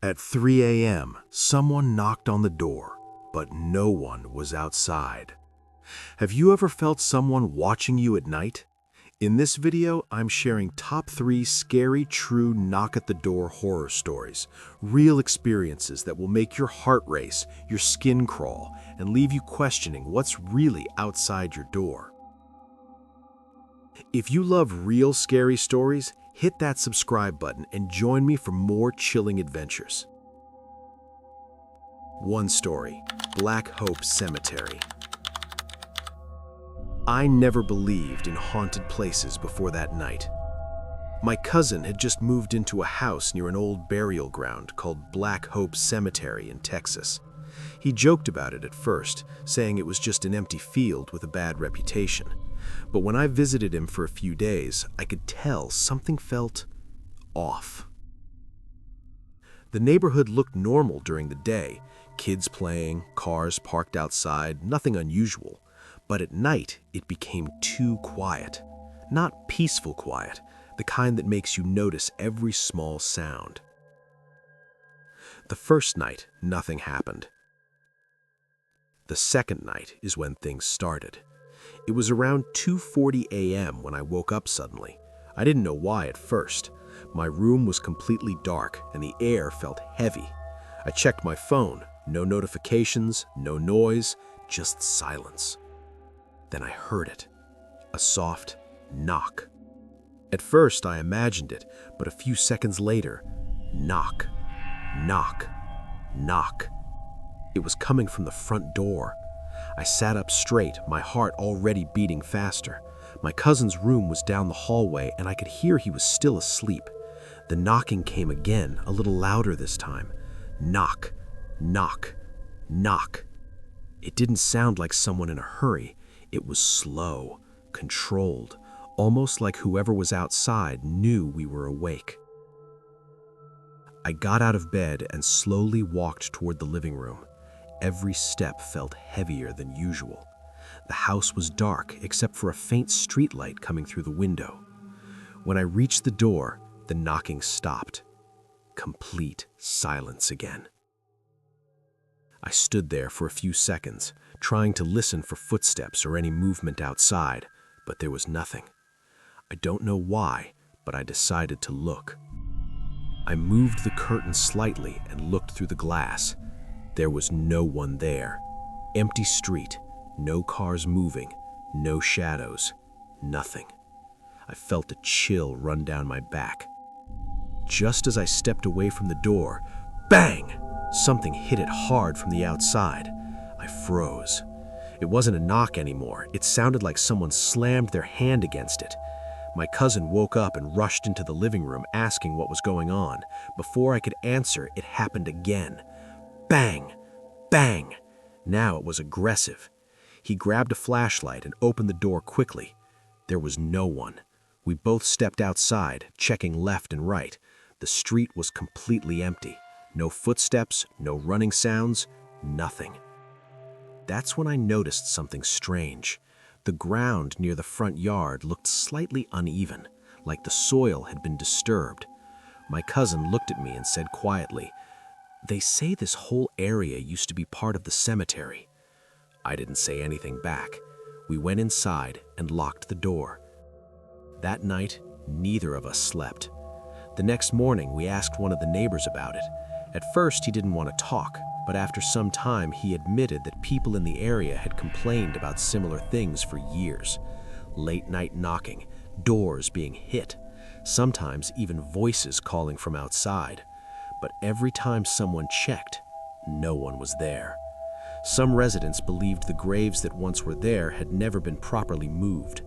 At 3 a.m., someone knocked on the door, but no one was outside. Have you ever felt someone watching you at night? In this video, I'm sharing top 3 scary, true knock-at-the-door horror stories, real experiences that will make your heart race, your skin crawl, and leave you questioning what's really outside your door. If you love real scary stories, hit that subscribe button and join me for more chilling adventures. 1 story, Black Hope Cemetery. I never believed in haunted places before that night. My cousin had just moved into a house near an old burial ground called Black Hope Cemetery in Texas. He joked about it at first, saying it was just an empty field with a bad reputation. But when I visited him for a few days, I could tell something felt off. The neighborhood looked normal during the day, kids playing, cars parked outside, nothing unusual. But at night, it became too quiet. Not peaceful quiet, the kind that makes you notice every small sound. The first night, nothing happened. The second night is when things started. It was around 2:40 a.m. when I woke up suddenly. I didn't know why at first. My room was completely dark and the air felt heavy. I checked my phone, no notifications, no noise, just silence. Then I heard it, a soft knock. At first I imagined it, but a few seconds later, knock, knock, knock. It was coming from the front door. I sat up straight, my heart already beating faster. My cousin's room was down the hallway and I could hear he was still asleep. The knocking came again, a little louder this time. Knock, knock, knock. It didn't sound like someone in a hurry. It was slow, controlled, almost like whoever was outside knew we were awake. I got out of bed and slowly walked toward the living room. Every step felt heavier than usual. The house was dark except for a faint streetlight coming through the window. When I reached the door, the knocking stopped. Complete silence again. I stood there for a few seconds, trying to listen for footsteps or any movement outside, but there was nothing. I don't know why, but I decided to look. I moved the curtain slightly and looked through the glass. There was no one there. Empty street, no cars moving, no shadows, nothing. I felt a chill run down my back. Just as I stepped away from the door, bang! Something hit it hard from the outside. I froze. It wasn't a knock anymore. It sounded like someone slammed their hand against it. My cousin woke up and rushed into the living room asking what was going on. Before I could answer, it happened again. Bang! Bang! Now it was aggressive. He grabbed a flashlight and opened the door quickly. There was no one. We both stepped outside, checking left and right. The street was completely empty. No footsteps, no running sounds, nothing. That's when I noticed something strange. The ground near the front yard looked slightly uneven, like the soil had been disturbed. My cousin looked at me and said quietly, "They say this whole area used to be part of the cemetery." I didn't say anything back. We went inside and locked the door. That night, neither of us slept. The next morning, we asked one of the neighbors about it. At first, he didn't want to talk, but after some time, he admitted that people in the area had complained about similar things for years. Late-night knocking, doors being hit, sometimes even voices calling from outside. But every time someone checked, no one was there. Some residents believed the graves that once were there had never been properly moved.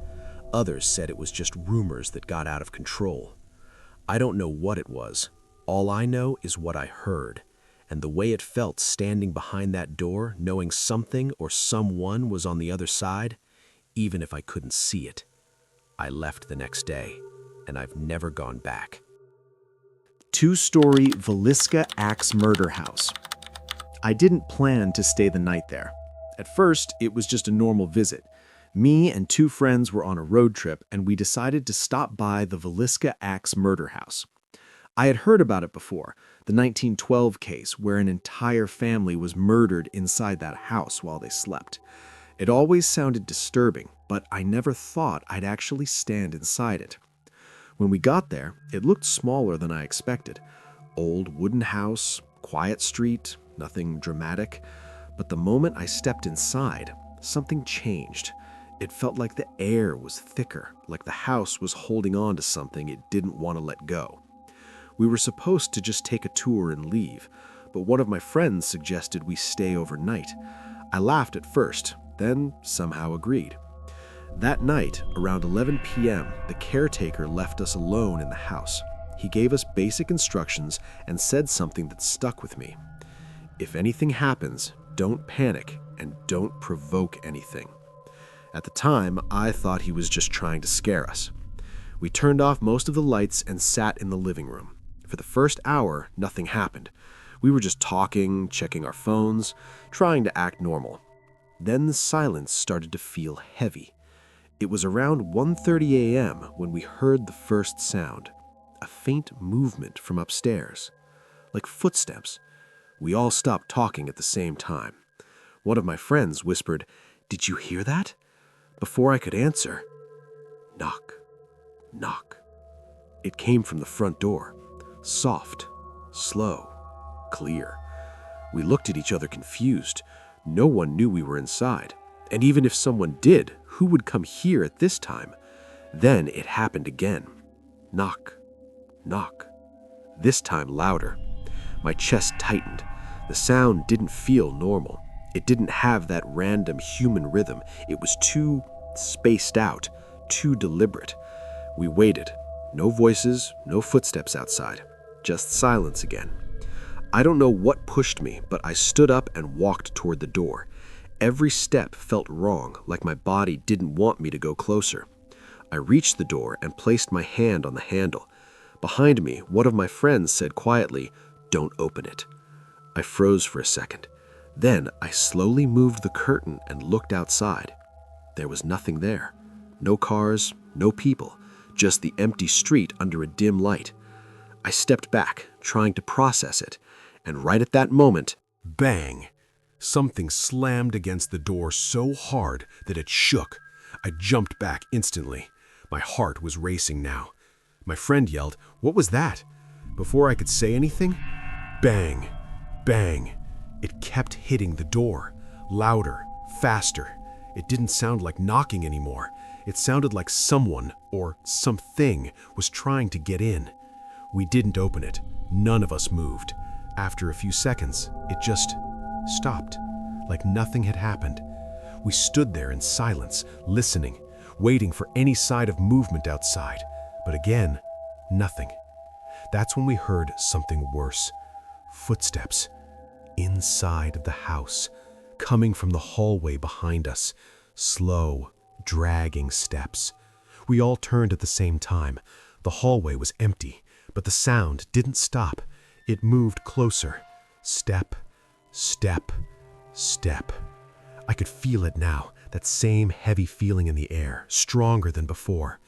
Others said it was just rumors that got out of control. I don't know what it was. All I know is what I heard, and the way it felt standing behind that door, knowing something or someone was on the other side, even if I couldn't see it. I left the next day, and I've never gone back. 2-story Villisca Axe Murder House. I didn't plan to stay the night there. At first, it was just a normal visit. Me and 2 friends were on a road trip, and we decided to stop by the Villisca Axe Murder House. I had heard about it before, the 1912 case where an entire family was murdered inside that house while they slept. It always sounded disturbing, but I never thought I'd actually stand inside it. When we got there, it looked smaller than I expected. Old wooden house, quiet street, nothing dramatic. But the moment I stepped inside, something changed. It felt like the air was thicker, like the house was holding on to something it didn't want to let go. We were supposed to just take a tour and leave, but one of my friends suggested we stay overnight. I laughed at first, then somehow agreed. That night, around 11 p.m., the caretaker left us alone in the house. He gave us basic instructions and said something that stuck with me. If anything happens, don't panic and don't provoke anything. At the time, I thought he was just trying to scare us. We turned off most of the lights and sat in the living room. For the first hour, nothing happened. We were just talking, checking our phones, trying to act normal. Then the silence started to feel heavy. It was around 1:30 a.m. when we heard the first sound, a faint movement from upstairs, like footsteps. We all stopped talking at the same time. One of my friends whispered, "Did you hear that?" Before I could answer, knock, knock. It came from the front door, soft, slow, clear. We looked at each other confused. No one knew we were inside. And even if someone did, who would come here at this time? Then it happened again. Knock, knock. This time louder. My chest tightened. The sound didn't feel normal. It didn't have that random human rhythm. It was too spaced out, too deliberate. We waited. No voices, no footsteps outside. Just silence again. I don't know what pushed me, but I stood up and walked toward the door. Every step felt wrong, like my body didn't want me to go closer. I reached the door and placed my hand on the handle. Behind me, one of my friends said quietly, "Don't open it." I froze for a second. Then I slowly moved the curtain and looked outside. There was nothing there. No cars, no people, just the empty street under a dim light. I stepped back, trying to process it, and right at that moment, Bang! Something slammed against the door so hard that it shook. I jumped back instantly. My heart was racing now. My friend yelled, "What was that?" Before I could say anything, bang, bang. It kept hitting the door, louder, faster. It didn't sound like knocking anymore. It sounded like someone, or something, was trying to get in. We didn't open it. None of us moved. After a few seconds, it just stopped, like nothing had happened. We stood there in silence, listening, waiting for any sign of movement outside. But again, nothing. That's when we heard something worse. Footsteps. Inside of the house, coming from the hallway behind us. Slow, dragging steps. We all turned at the same time. The hallway was empty, but the sound didn't stop. It moved closer. Step, step, step. I could feel it now, that same heavy feeling in the air, stronger than before.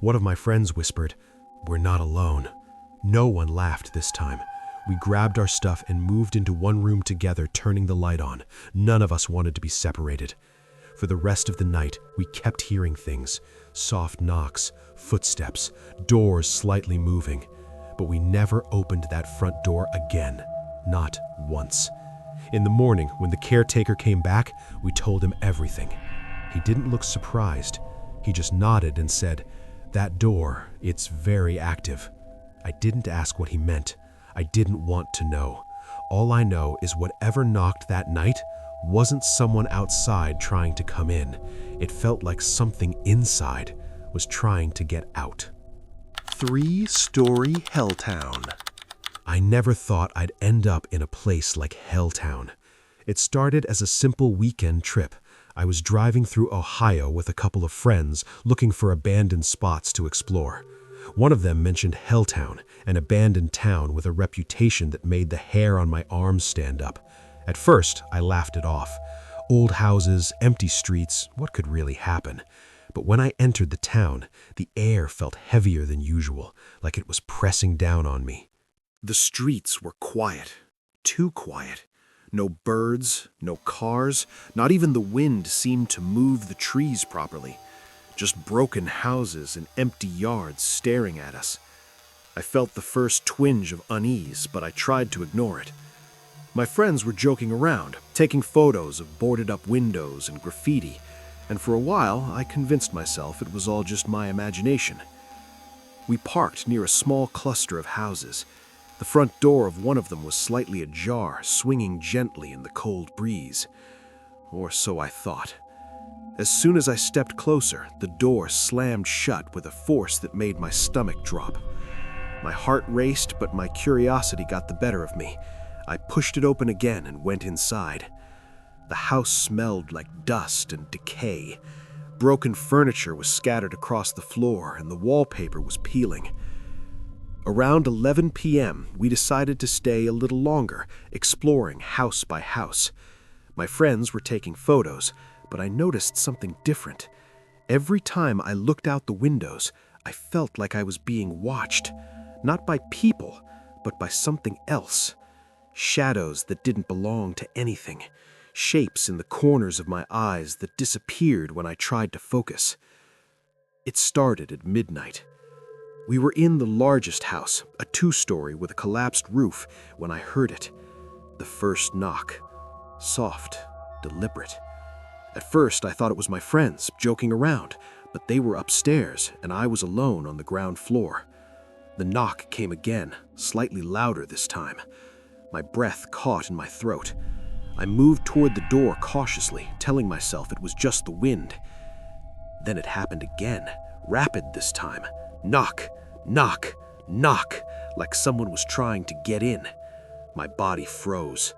One of my friends whispered, "We're not alone." No one laughed this time. We grabbed our stuff and moved into one room together, turning the light on. None of us wanted to be separated. For the rest of the night, we kept hearing things. Soft knocks, footsteps, doors slightly moving. But we never opened that front door again. Not once. In the morning, when the caretaker came back, we told him everything. He didn't look surprised. He just nodded and said, "That door, it's very active." I didn't ask what he meant. I didn't want to know. All I know is whatever knocked that night wasn't someone outside trying to come in. It felt like something inside was trying to get out. 3-story Helltown. I never thought I'd end up in a place like Helltown. It started as a simple weekend trip. I was driving through Ohio with a couple of friends looking for abandoned spots to explore. One of them mentioned Helltown, an abandoned town with a reputation that made the hair on my arms stand up. At first, I laughed it off. Old houses, empty streets, what could really happen? But when I entered the town, the air felt heavier than usual, like it was pressing down on me. The streets were quiet, too quiet. No birds, no cars, not even the wind seemed to move the trees properly. Just broken houses and empty yards staring at us. I felt the first twinge of unease, but I tried to ignore it. My friends were joking around, taking photos of boarded-up windows and graffiti, and for a while I convinced myself it was all just my imagination. We parked near a small cluster of houses. The front door of one of them was slightly ajar, swinging gently in the cold breeze. Or so I thought. As soon as I stepped closer, the door slammed shut with a force that made my stomach drop. My heart raced, but my curiosity got the better of me. I pushed it open again and went inside. The house smelled like dust and decay. Broken furniture was scattered across the floor, and the wallpaper was peeling. Around 11 p.m., we decided to stay a little longer, exploring house by house. My friends were taking photos, but I noticed something different. Every time I looked out the windows, I felt like I was being watched, not by people, but by something else. Shadows that didn't belong to anything. Shapes in the corners of my eyes that disappeared when I tried to focus. It started at midnight. We were in the largest house, a 2-story with a collapsed roof, when I heard it. The first knock. Soft, deliberate. At first, I thought it was my friends, joking around, but they were upstairs, and I was alone on the ground floor. The knock came again, slightly louder this time. My breath caught in my throat. I moved toward the door cautiously, telling myself it was just the wind. Then it happened again, rapid this time. Knock, knock, knock, like someone was trying to get in. My body froze.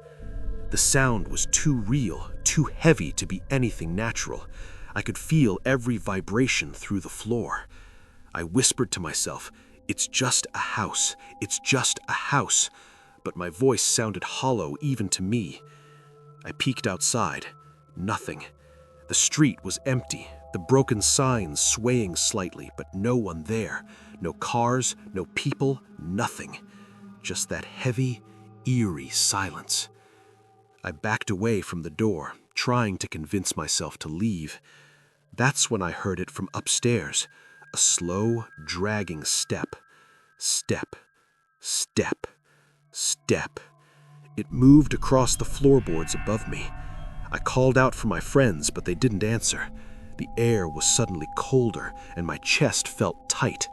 The sound was too real, too heavy to be anything natural. I could feel every vibration through the floor. I whispered to myself, "It's just a house, it's just a house." But my voice sounded hollow even to me. I peeked outside. Nothing. The street was empty, the broken signs swaying slightly, but no one there. No cars, no people, nothing. Just that heavy, eerie silence. I backed away from the door, trying to convince myself to leave. That's when I heard it from upstairs. A slow, dragging step. Step. Step. Step. It moved across the floorboards above me. I called out for my friends, but they didn't answer. The air was suddenly colder, and my chest felt tight.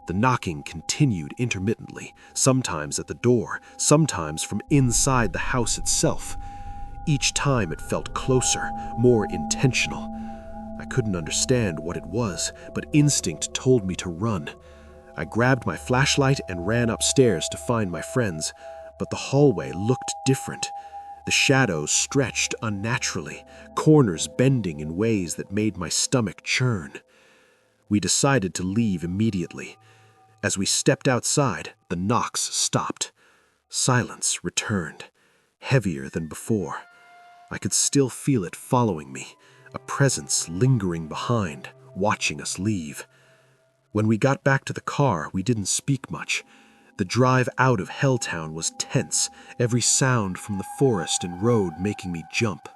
The knocking continued intermittently, sometimes at the door, sometimes from inside the house itself. Each time it felt closer, more intentional. I couldn't understand what it was, but instinct told me to run. I grabbed my flashlight and ran upstairs to find my friends, but the hallway looked different. The shadows stretched unnaturally, corners bending in ways that made my stomach churn. We decided to leave immediately. As we stepped outside, the knocks stopped. Silence returned, heavier than before. I could still feel it following me, a presence lingering behind, watching us leave. When we got back to the car, we didn't speak much. The drive out of Helltown was tense, every sound from the forest and road making me jump.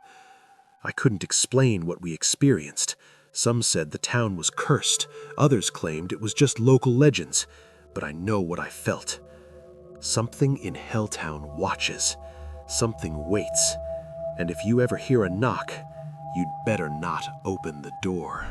I couldn't explain what we experienced. Some said the town was cursed, others claimed it was just local legends, but I know what I felt. Something in Helltown watches, something waits, and if you ever hear a knock, you'd better not open the door.